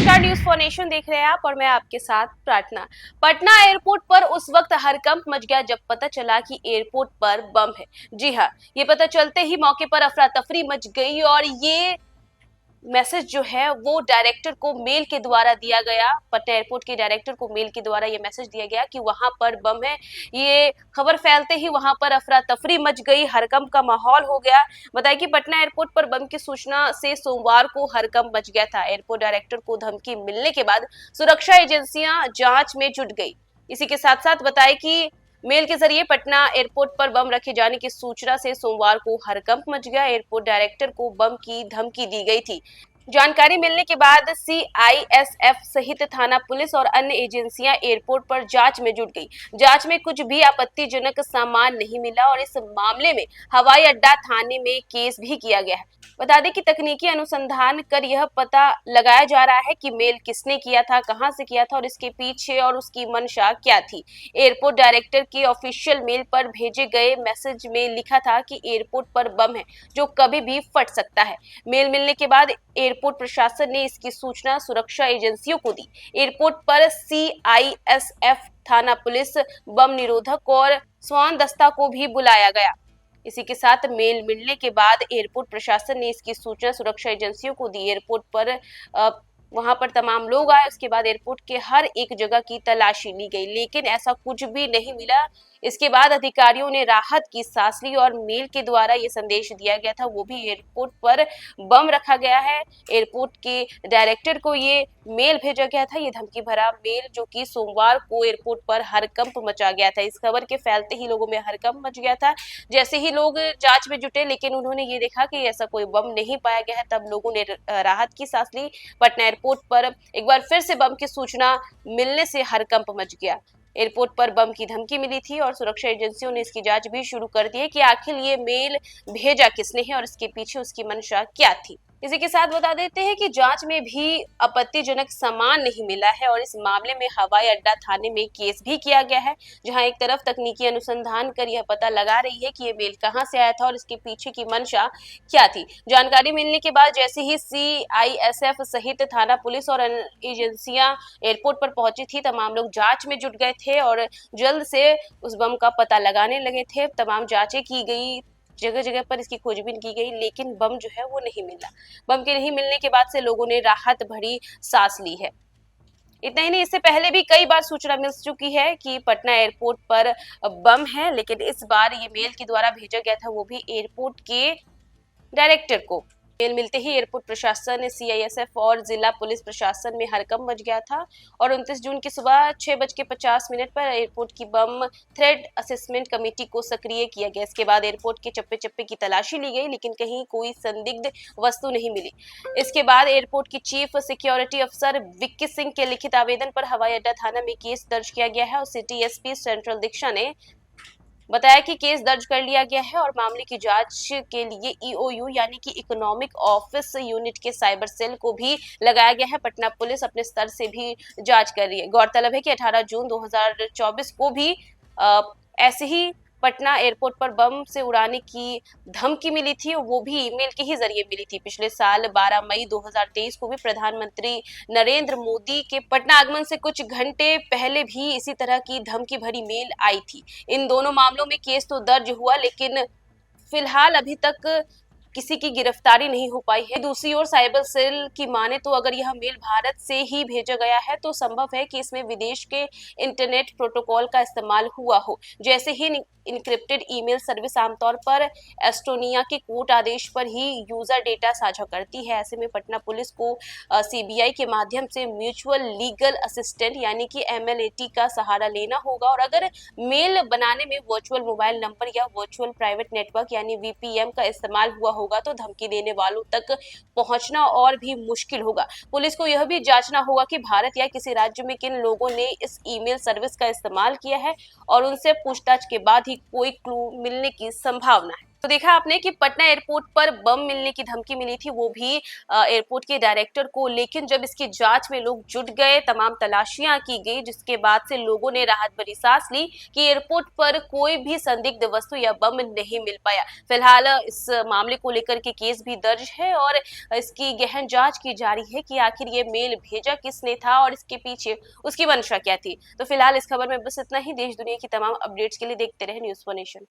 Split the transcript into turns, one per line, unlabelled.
नमस्कार, news for nation देख रहे हैं आप और मैं आपके साथ प्रार्थना। पटना एयरपोर्ट पर उस वक्त हड़कंप मच गया जब पता चला कि एयरपोर्ट पर बम है। जी हाँ, ये पता चलते ही मौके पर अफरा तफरी मच गई और ये मैसेज जो है वो डायरेक्टर को मेल के द्वारा दिया गया। पटना एयरपोर्ट के डायरेक्टर को मेल के द्वारा ये मैसेज दिया गया कि वहां पर बम है। ये खबर फैलते ही वहां पर अफरा तफरी मच गई, हड़कंप का माहौल हो गया। बताया कि पटना एयरपोर्ट पर बम की सूचना से सोमवार को हड़कंप मच गया था। एयरपोर्ट डायरेक्टर को धमकी मिलने के बाद सुरक्षा एजेंसियां जांच में जुट गई। इसी के साथ साथ बताया कि मेल के जरिए पटना एयरपोर्ट पर बम रखे जाने की सूचना से सोमवार को हड़कंप मच गया। एयरपोर्ट डायरेक्टर को बम की धमकी दी गई थी। जानकारी मिलने के बाद सीआईएसएफ सहित थाना पुलिस और अन्य एजेंसियां एयरपोर्ट पर जांच में जुट गई। जांच में कुछ भी आपत्तिजनक सामान नहीं मिला और इस मामले में हवाई अड्डा थाने में केस भी किया गया है। बता दें कि तकनीकी अनुसंधान कर यह पता लगाया जा रहा है कि मेल किसने किया था, कहां से किया था और इसके पीछे और उसकी मंशा क्या थी। एयरपोर्ट डायरेक्टर के ऑफिशियल मेल पर भेजे गए मैसेज में लिखा था कि एयरपोर्ट पर बम है जो कभी भी फट सकता है। मेल मिलने के बाद एयरपोर्ट प्रशासन ने इसकी सूचना सुरक्षा एजेंसियों को दी। एयरपोर्ट पर सीआईएसएफ, थाना पुलिस, बम निरोधक और स्वान दस्ता को भी बुलाया गया। इसी के साथ मेल मिलने के बाद एयरपोर्ट प्रशासन ने इसकी सूचना सुरक्षा एजेंसियों को दी। एयरपोर्ट पर वहां पर तमाम लोग आए। उसके बाद एयरपोर्ट के हर एक जगह की तलाशी ली गई, लेकिन ऐसा कुछ भी नहीं मिला। इसके बाद अधिकारियों ने राहत की सांस ली और मेल के द्वारा ये संदेश दिया गया था, वो भी एयरपोर्ट पर बम रखा गया है। एयरपोर्ट के डायरेक्टर को ये मेल भेजा गया था, ये धमकी भरा मेल, जो कि सोमवार को एयरपोर्ट पर हड़कंप मचा गया था। इस खबर के फैलते ही लोगों में हड़कंप मच गया था। जैसे ही लोग जांच में जुटे, लेकिन उन्होंने ये देखा कि ऐसा कोई बम नहीं पाया गया है, तब लोगों ने राहत की सांस ली। पटना एयरपोर्ट पर एक बार फिर से बम की सूचना मिलने से हड़कंप मच गया। एयरपोर्ट पर बम की धमकी मिली थी और सुरक्षा एजेंसियों ने इसकी जांच भी शुरू कर दी है कि आखिर ये मेल भेजा किसने है और इसके पीछे उसकी मंशा क्या थी। इसी के साथ बता देते हैं कि जांच में भी आपत्तिजनक सामान नहीं मिला है और इस मामले में हवाई अड्डा थाने में केस भी किया गया है, जहां एक तरफ तकनीकी अनुसंधान कर यह पता लगा रही है कि ये मेल कहां से आया था और इसके पीछे की मंशा क्या थी। जानकारी मिलने के बाद जैसे ही सीआईएसएफ सहित थाना पुलिस और एजेंसियां एयरपोर्ट पर पहुंची थी, तमाम लोग जांच में जुट गए थे और जल्द से उस बम का पता लगाने लगे थे। तमाम जांचें की गई, जगह जगह पर इसकी खोजबीन की गई, लेकिन बम जो है वो नहीं मिला। बम के नहीं मिलने के बाद से लोगों ने राहत भरी सांस ली है। इतना ही नहीं, इससे पहले भी कई बार सूचना मिल चुकी है कि पटना एयरपोर्ट पर बम है, लेकिन इस बार ये मेल के द्वारा भेजा गया था, वो भी एयरपोर्ट के डायरेक्टर को। मेल मिलते ही एयरपोर्ट प्रशासन, सीआईएसएफ और जिला पुलिस प्रशासन में हड़कंप मच गया था और 29 जून की सुबह 6:50 पर एयरपोर्ट की बम थ्रेट असेसमेंट कमेटी को सक्रिय किया गया। इसके बाद एयरपोर्ट के चप्पे चप्पे की तलाशी ली गई, लेकिन कहीं कोई संदिग्ध वस्तु नहीं मिली। इसके बाद एयरपोर्ट की चीफ सिक्योरिटी अफसर विक्की सिंह के लिखित आवेदन पर हवाई अड्डा थाना में केस दर्ज किया गया है और सिटी एसपी सेंट्रल दीक्षा ने बताया कि केस दर्ज कर लिया गया है और मामले की जांच के लिए ईओयू यानी कि इकोनॉमिक ऑफिस यूनिट के साइबर सेल को भी लगाया गया है। पटना पुलिस अपने स्तर से भी जांच कर रही है। गौरतलब है कि 18 जून 2024 को भी ऐसे ही पटना एयरपोर्ट पर बम से उड़ाने की धमकी मिली थी, वो भी ईमेल के ही जरिए मिली थी। पिछले साल 12 मई 2023 को भी प्रधानमंत्री नरेंद्र मोदी के पटना आगमन से कुछ घंटे पहले भी इसी तरह की धमकी भरी मेल आई थी। इन दोनों मामलों में केस तो दर्ज हुआ, लेकिन फिलहाल अभी तक किसी की गिरफ्तारी नहीं हो पाई है। दूसरी ओर साइबर सेल की माने तो अगर यह मेल भारत से ही भेजा गया है तो संभव है कि इसमें विदेश के इंटरनेट प्रोटोकॉल का इस्तेमाल हुआ हो। जैसे ही इनक्रिप्टेड ईमेल सर्विस आमतौर पर एस्टोनिया के कोर्ट आदेश पर ही यूजर डेटा साझा करती है। ऐसे में पटना पुलिस को सीबीआई के माध्यम से म्यूचुअल लीगल असिस्टेंट यानी कि एमएलएटी का सहारा लेना होगा और अगर मेल बनाने में वर्चुअल मोबाइल नंबर या वर्चुअल प्राइवेट नेटवर्क यानी वीपीएम का इस्तेमाल हुआ होगा तो धमकी देने वालों तक पहुंचना और भी मुश्किल होगा। पुलिस को यह भी जांचना होगा कि भारत या किसी राज्य में किन लोगों ने इस ईमेल सर्विस का इस्तेमाल किया है और उनसे पूछताछ के बाद ही कोई क्लू मिलने की संभावना है। तो देखा आपने कि पटना एयरपोर्ट पर बम मिलने की धमकी मिली थी, वो भी एयरपोर्ट के डायरेक्टर को। लेकिन जब इसकी जांच में लोग जुट गए, तमाम तलाशियां की गई, जिसके बाद से लोगों ने राहत भरी सांस ली कि एयरपोर्ट पर कोई भी संदिग्ध वस्तु या बम नहीं मिल पाया। फिलहाल इस मामले को लेकर के केस भी दर्ज है और इसकी गहन जांच की जा रही है कि आखिर ये मेल भेजा किसने था और इसके पीछे उसकी मंशा क्या थी। तो फिलहाल इस खबर में बस इतना ही। देश दुनिया की तमाम अपडेट्स के लिए देखते रहे न्यूज़ 1 नेशन।